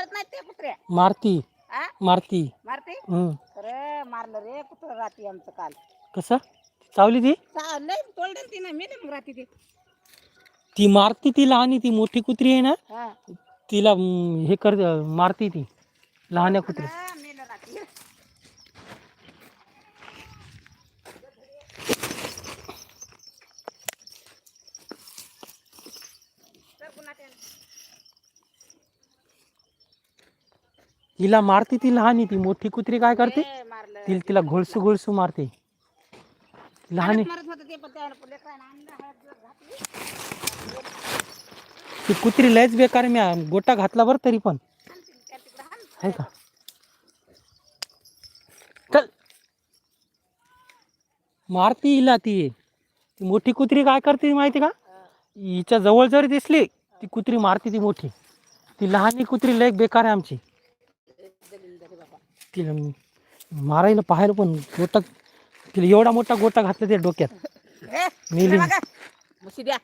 मारत नाही ते कुत्र्या मारती आ मारती. मारते हम्म. खरं मारलं रे कुत्र रात्री आमचं काल कसं चावली ती? लय तोडलं तिनं मेलं मग रात्री ते ती मारती तिला आणि ती मोठी कुत्री आहे ना हा तिला हे कर मारती ती लहान्या कुत्री. मेलं रात्री तिला मारती ती लहानी ती मोठी कुत्री काय करते मारलं तिला तिला घोळसू घोळसू मारते लहानी. मारत होतं ते पण त्याला लेकरानं आणलं हळद घातली ती कुत्री लयच बेकार मी गोटा घातला बरं तरी पण त्या तिकडं हाण आहे का. चल मारती हिला ती ती मोठी कुत्री काय करते माहिती का हिच्या जवळ जरी दिसली ती कुत्री मारती ती मोठी. ती लहानी कुत्री लय बेकार आहे आमची. तिला मारायला पाहायला पण गोटा तिला एवढा मोठा गोटा घातला त्या डोक्यात मेली. म्हशी द्या